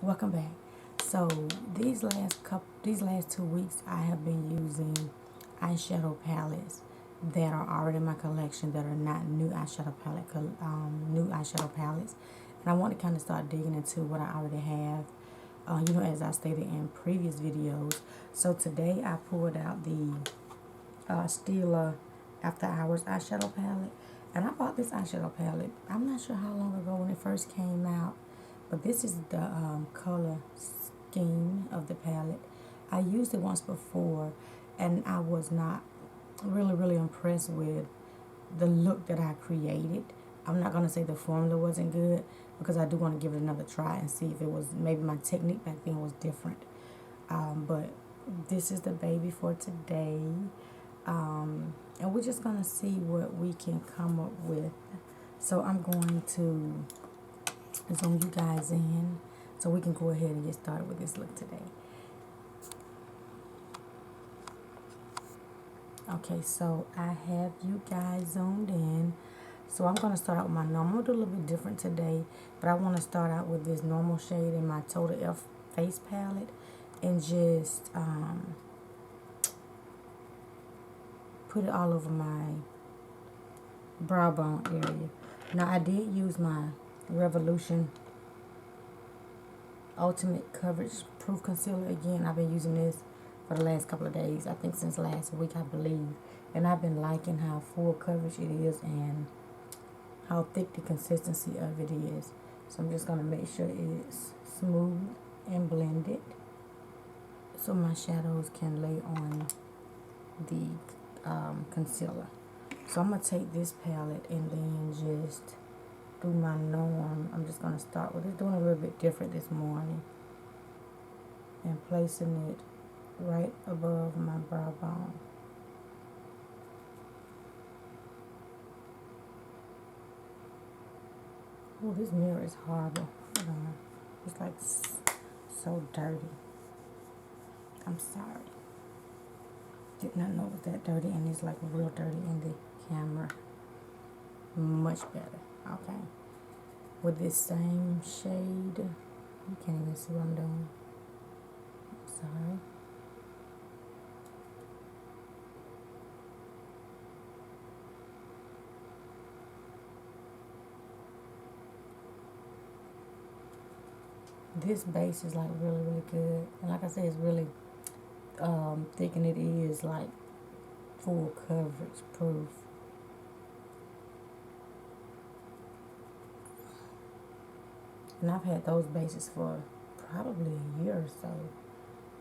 Welcome back. So these last 2 weeks, I have been using eyeshadow palettes that are already in my collection that are not new eyeshadow palettes, and I want to kind of start digging into what I already have. As I stated in previous videos. So today I pulled out the Stila After Hours eyeshadow palette, and I bought this eyeshadow palette. I'm not sure how long ago when it first came out. But this is the color scheme of the palette. I used it once before, and I was not really impressed with the look that I created. I'm not going to say the formula wasn't good because I do want to give it another try and see if it was, maybe my technique back then was different. But this is the baby for today. And we're just going to see what we can come up with. So I'm going to zoom you guys in so we can go ahead and get started with this look today. Okay, so I have you guys zoomed in. So I'm going to start out with my normal. I'm going to do a little bit different today, but I want to start out with this normal shade in my Total F face palette and just put it all over my brow bone area. Now I did use my Revolution Ultimate Coverage Proof Concealer again. I've been using this for the last couple of days. I think since last week, I believe. And I've been liking how full coverage it is and how thick the consistency of it is. So I'm just going to make sure it's smooth and blended so my shadows can lay on the concealer. So I'm going to take this palette and then just do my norm. I'm just going to start with it, doing a little bit different this morning and placing it right above my brow bone. Oh, this mirror is horrible. Hold on. It's like so dirty. I'm sorry. Did not know it was that dirty, and it's like real dirty in the camera. Much better. Okay. With this same shade, you can't even see what I'm doing. I'm sorry. This base is like really good, and like I said, it's really thick, and it is like full coverage proof. And I've had those bases for probably a year or so.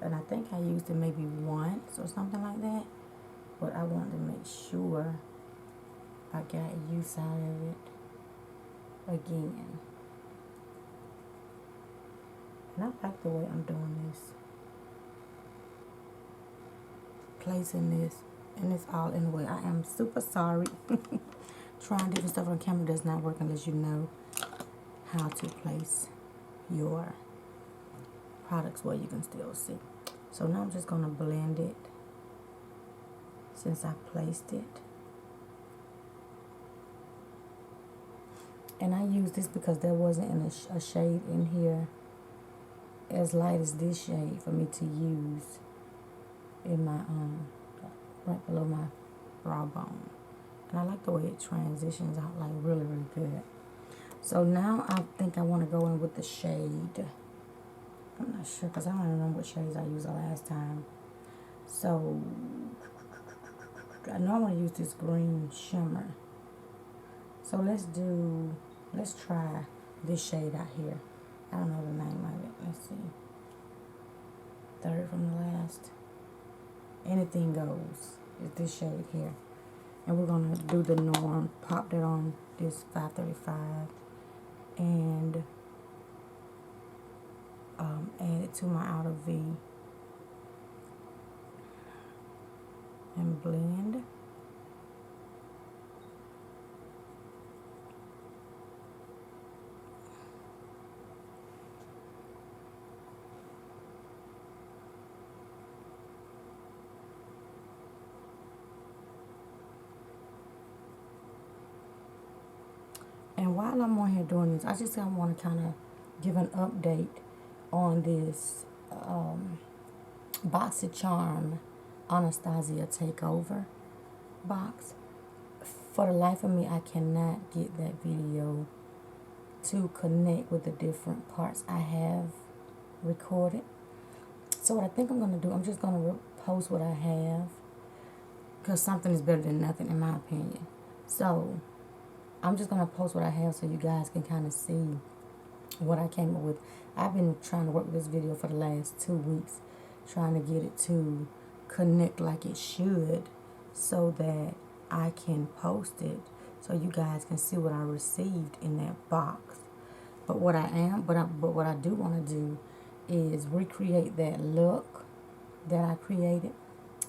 And I think I used it maybe once or something like that. But I wanted to make sure I got use out of it again. And I like the way I'm doing this. Placing this, and it's all in the way. I am super sorry. Trying different stuff on camera does not work unless you know how to place your products where you can still see. So now I'm just going to blend it since I placed it. And I use this because there wasn't a shade in here as light as this shade for me to use in my right below my brow bone. And I like the way it transitions out like really good. So now I think I want to go in with the shade. I'm not sure because I don't remember what shades I used the last time. So I normally use this green shimmer. So let's try this shade out here. I don't know the name of it. Let's see. Third from the last. Anything goes. It's this shade here. And we're going to do the norm. Pop that on this 535. And add it to my outer V. And blend. And while I'm on here doing this, I just want to kind of give an update on this BoxyCharm Anastasia Takeover box. For the life of me, I cannot get that video to connect with the different parts I have recorded. So what I think I'm going to do, I'm just going to post what I have, because something is better than nothing in my opinion. So I'm just going to post what I have so you guys can kind of see what I came up with. I've been trying to work with this video for the last 2 weeks, trying to get it to connect like it should so that I can post it so you guys can see what I received in that box. But what what I do want to do is recreate that look that I created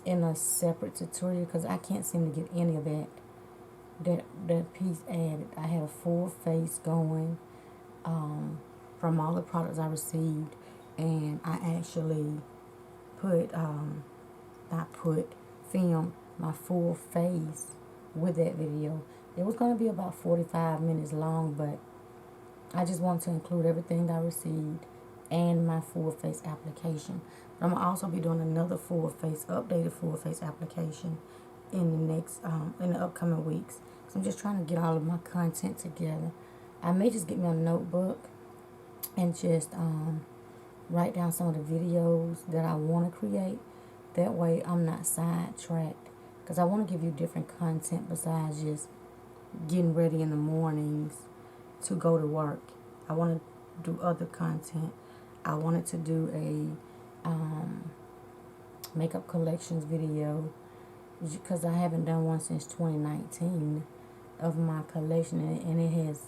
in a separate tutorial, because I can't seem to get any of that piece added. I had a full face going from all the products I received, and I actually filmed my full face with that video. It was going to be about 45 minutes long, but I just want to include everything I received and my full face application. But I'm going to also be doing another updated full face application in the next, in the upcoming weeks. So I'm just trying to get all of my content together. I may just get me a notebook and just write down some of the videos that I want to create. That way I'm not sidetracked, because I want to give you different content besides just getting ready in the mornings to go to work. I want to do other content. I wanted to do a makeup collections video, because I haven't done one since 2019 of my collection, and it has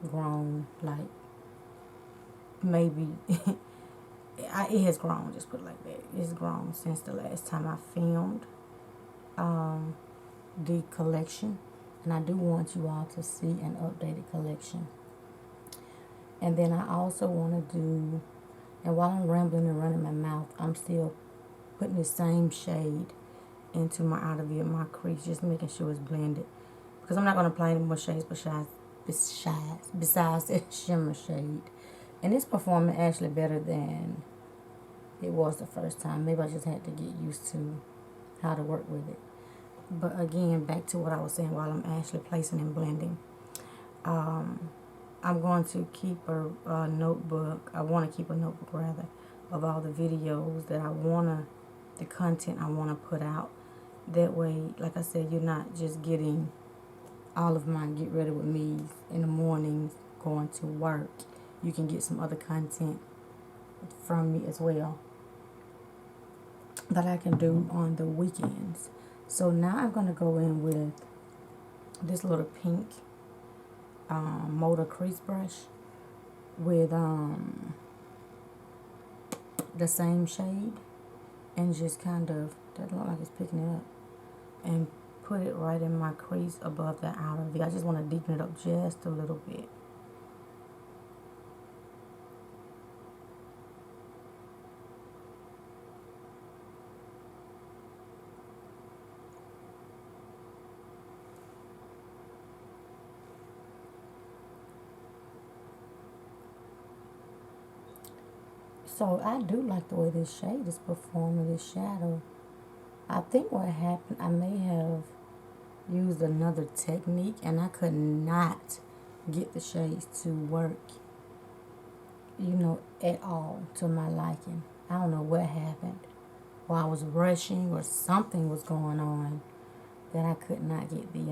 grown like maybe it has grown, just put it like that. It's grown since the last time I filmed the collection, and I do want you all to see an updated collection. And then I also want to do, and while I'm rambling and running my mouth, I'm still putting the same shade into my outer V of my crease, just making sure it's blended, because I'm not going to apply any more shades besides the shimmer shade. And it's performing actually better than it was the first time. Maybe I just had to get used to how to work with it. But again, back to what I was saying while I'm actually placing and blending. I'm going to keep a notebook. I want to keep a notebook rather of all the videos that the content I want to put out. That way, like I said, you're not just getting all of my get ready with me in the mornings going to work. You can get some other content from me as well that I can do on the weekends. So now I'm going to go in with this little pink motor crease brush with the same shade, and just kind of, doesn't look like it's picking it up, and put it right in my crease above the outer V. I just want to deepen it up just a little bit. So I do like the way this shade is performing, this shadow. I think what happened, I may have used another technique, and I could not get the shades to work, at all to my liking. I don't know what happened. Or I was rushing, or something was going on that I could not get the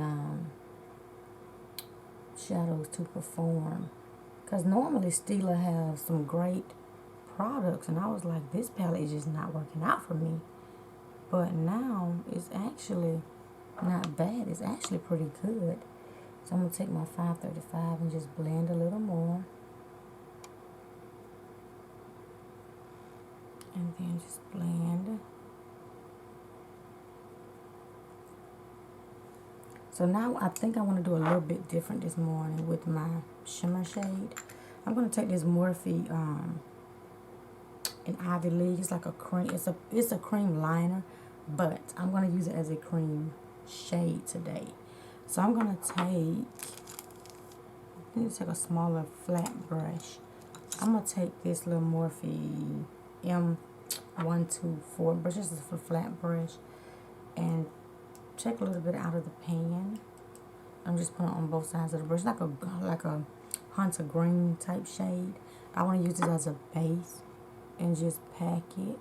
shadows to perform. Because normally Stila has some great products, and I was like, this palette is just not working out for me. But now it's actually not bad. It's actually pretty good. So I'm going to take my 535 and just blend a little more. And then just blend. So now I think I want to do a little bit different this morning with my shimmer shade. I'm going to take this Morphe an Ivy League. It's like a cream. It's a cream liner, but I'm going to use it as a cream shade today. So I'm going to take a smaller flat brush, I'm going to take this little Morphe M124 brush. This is a flat brush. And take a little bit out of the pan. I'm just putting it on both sides of the brush, like a hunter green type shade. I want to use it as a base and just pack it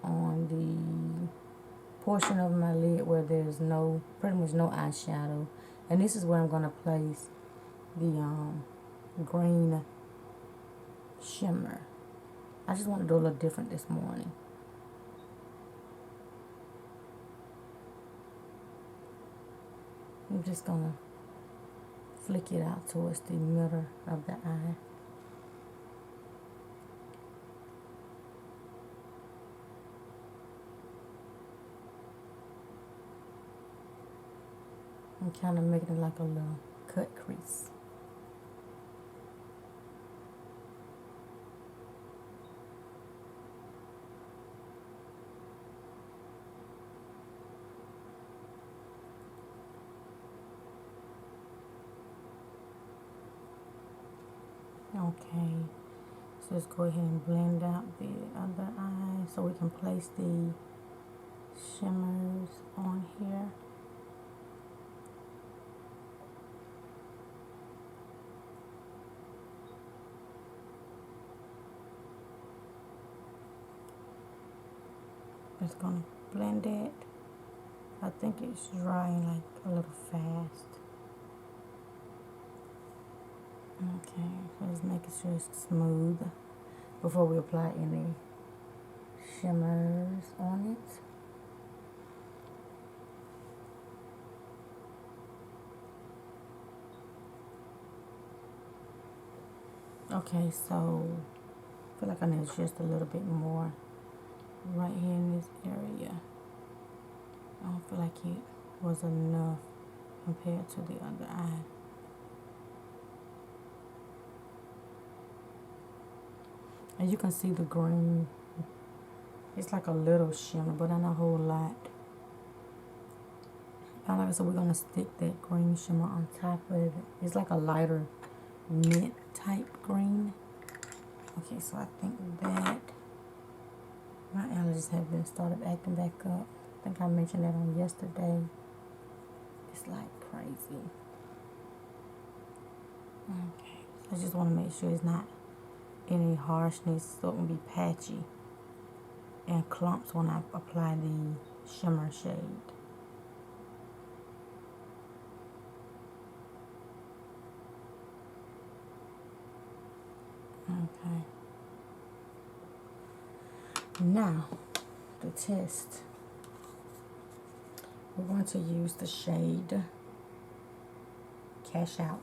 on the portion of my lid where there's pretty much no eyeshadow. And this is where I'm going to place the green shimmer. I just want to do a little different this morning. I'm just going to flick it out towards the middle of the eye. I'm kind of making it like a little cut crease. Okay, so let's go ahead and blend out the other eye so we can place the shimmers on here. Just gonna blend it. I think it's drying like a little fast. Okay, so just making sure it's smooth before we apply any shimmers on it. Okay, so I feel like I need just a little bit more right here in this area. I don't feel like it was enough compared to the other eye. And you can see the green. It's like a little shimmer, but not a whole lot. And like I said, we're going to stick that green shimmer on top of it. It's like a lighter mint type green. Okay, so I think that my allergies have been started acting back up. I think I mentioned that on yesterday. It's like crazy. Okay, so I just want to make sure it's not any harshness, so it won't be patchy and clumps when I apply the shimmer shade. Okay. Now, the test. We're going to use the shade Cash Out.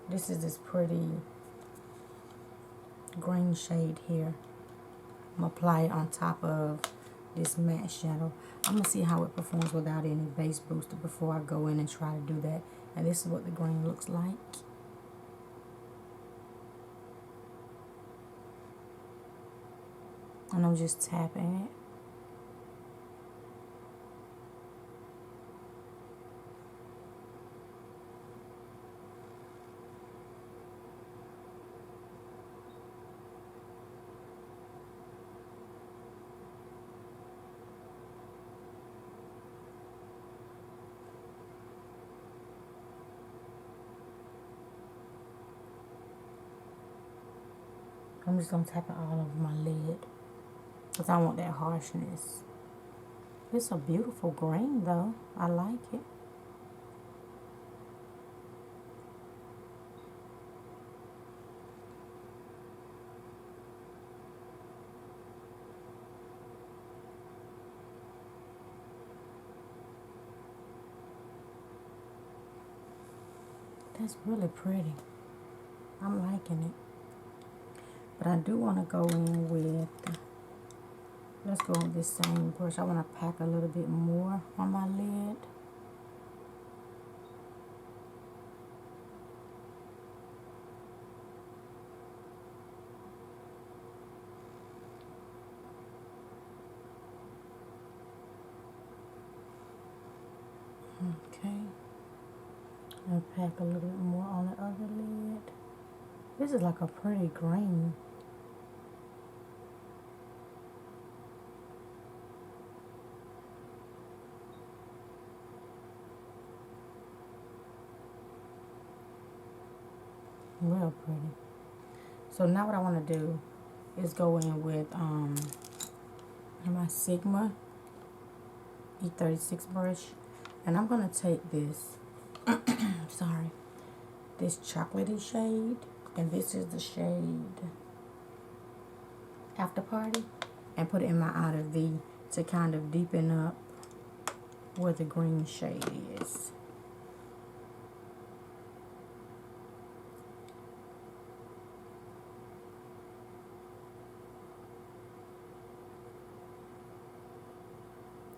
This is this pretty green shade here. I'm going to apply it on top of this matte shadow. I'm going to see how it performs without any base booster before I go in and try to do that. And this is what the green looks like. And I'm just tapping it. I'm just going to tap it all over my lid because I want that harshness. It's a beautiful green though. I like it. That's really pretty. I'm liking it. But I do want to go in with, let's go with this same brush. I want to pack a little bit more on my lid. Okay. I'll pack a little bit more on the other lid. This is like a pretty green. Real pretty. So now what I want to do is go in with my Sigma E36 brush, and I'm gonna take this sorry, this chocolatey shade, and this is the shade After Party, and put it in my outer V to kind of deepen up where the green shade is.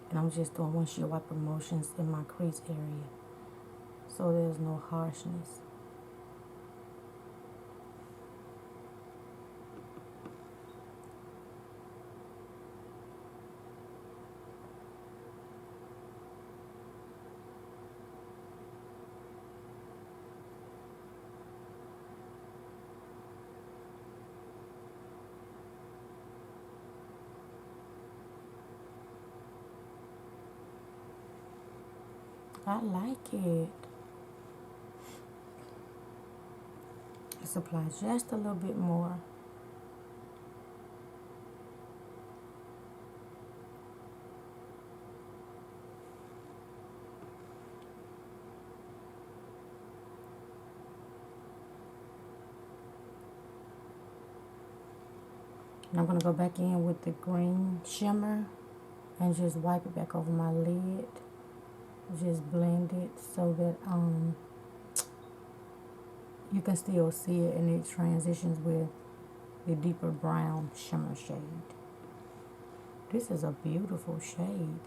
And I'm just doing windshield wiper motions in my crease area, so there's no harshness. I like it. Let's apply just a little bit more. And I'm going to go back in with the green shimmer and just wipe it back over my lid. Just blend it so that you can still see it, and it transitions with the deeper brown shimmer shade. This is a beautiful shade.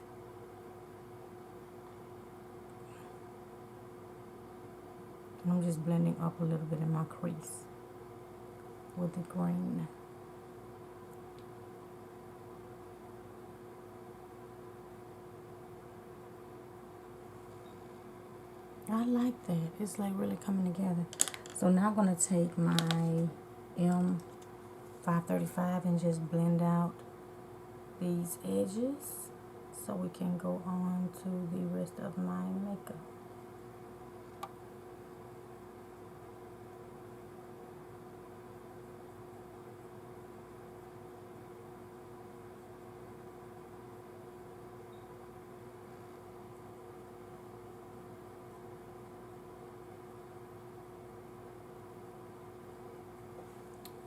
And I'm just blending up a little bit in my crease with the green. I like that. It's like really coming together. So now I'm going to take my M535 and just blend out these edges so we can go on to the rest of my makeup.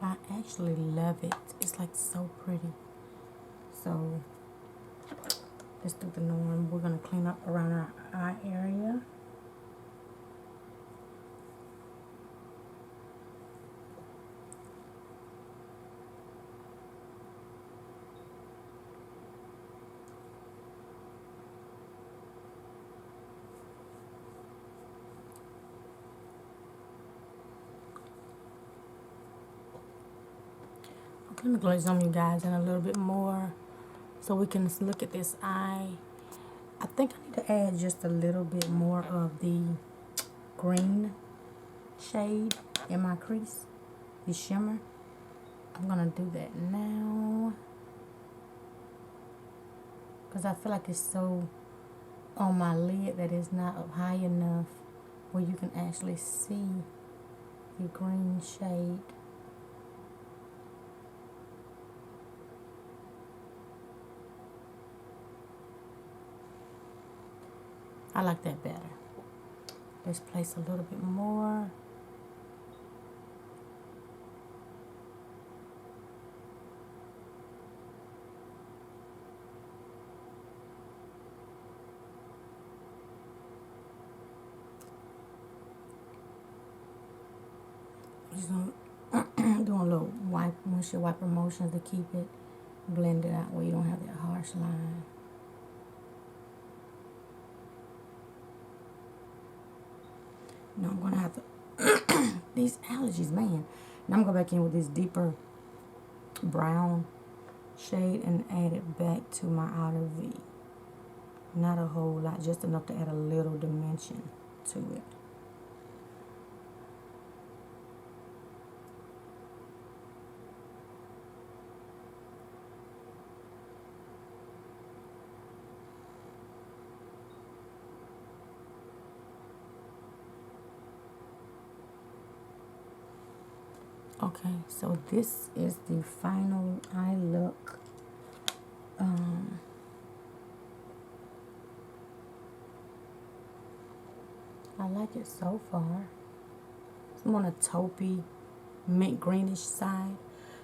I actually love it. It's like so pretty. So let's do the norm. We're going to clean up around our eye area. Let me glaze on you guys in a little bit more so we can look at this eye. I think I need to add just a little bit more of the green shade in my crease, the shimmer. I'm gonna do that now because I feel like it's so on my lid that it's not up high enough where you can actually see the green shade. I like that better. Let's place a little bit more. Just doing a little windshield wiper motions to keep it blended out where you don't have that harsh line. Now I'm gonna have to these allergies, man. Now I'm gonna go back in with this deeper brown shade and add it back to my outer V. Not a whole lot, just enough to add a little dimension to it. Okay, so this is the final eye look. I like it so far. I'm on a taupey, mint greenish side.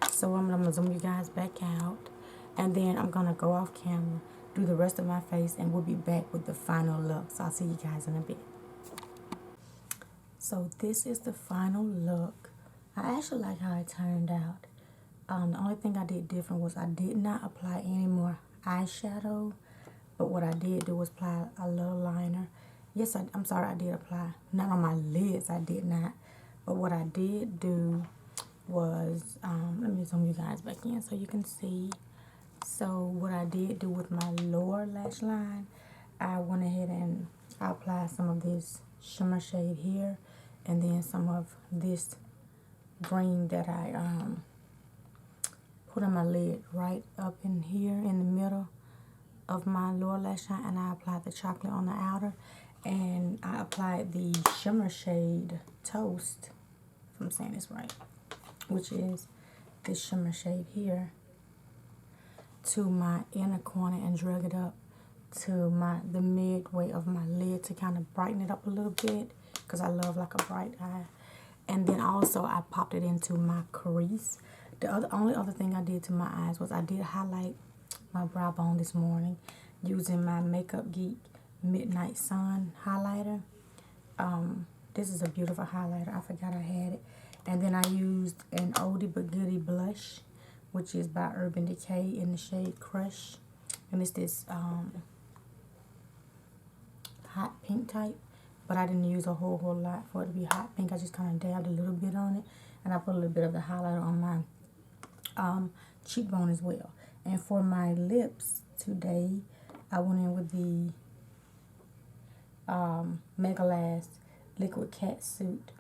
So I'm gonna zoom you guys back out, and then I'm gonna go off camera, do the rest of my face, and we'll be back with the final look. So I'll see you guys in a bit. So this is the final look. I actually like how it turned out. The only thing I did different was I did not apply any more eyeshadow, but what I did do was apply a little liner. Yes, I'm sorry, I did apply. Not on my lids, I did not. But what I did do was, let me zoom you guys back in so you can see. So what I did do with my lower lash line, I went ahead and I applied some of this shimmer shade here, and then some of this green that I put on my lid right up in here in the middle of my lower lash line, and I applied the chocolate on the outer, and I applied the shimmer shade Toast, if I'm saying this right, which is this shimmer shade here, to my inner corner and drug it up to the midway of my lid to kind of brighten it up a little bit, because I love like a bright eye. And then also I popped it into my crease. The only other thing I did to my eyes was I did highlight my brow bone this morning using my Makeup Geek Midnight Sun highlighter. This is a beautiful highlighter. I forgot I had it. And then I used an oldie but goodie blush, which is by Urban Decay in the shade Crush. And it's this hot pink type. But I didn't use a whole lot for it to be hot pink. I just kind of dabbed a little bit on it. And I put a little bit of the highlighter on my cheekbone as well. And for my lips today, I went in with the Mega Last Liquid Catsuit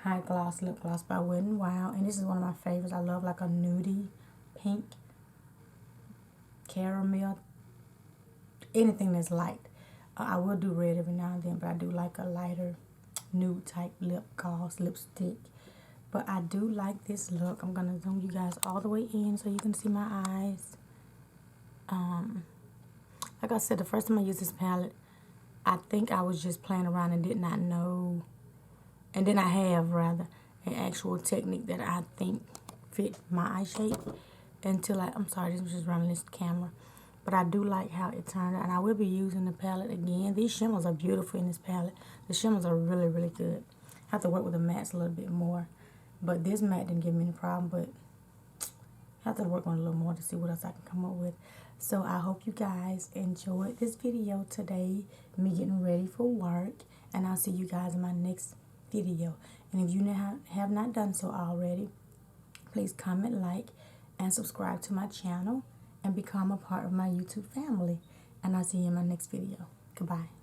High Gloss Lip Gloss by Wet n Wild. And this is one of my favorites. I love like a nudie pink, caramel, anything that's light. I will do red every now and then, but I do like a lighter nude type lip gloss, lipstick. But I do like this look. I'm going to zoom you guys all the way in so you can see my eyes. Like I said, the first time I used this palette, I think I was just playing around and did not know. And then I have, rather, an actual technique that I think fit my eye shape. Until I'm sorry, this was just running this camera. But I do like how it turned out. And I will be using the palette again. These shimmers are beautiful in this palette. The shimmers are really, really good. I have to work with the mattes a little bit more. But this matte didn't give me any problem. But I have to work on it a little more to see what else I can come up with. So I hope you guys enjoyed this video today. Me getting ready for work. And I'll see you guys in my next video. And if you have not done so already, please comment, like, and subscribe to my channel. And become a part of my YouTube family. And I'll see you in my next video. Goodbye.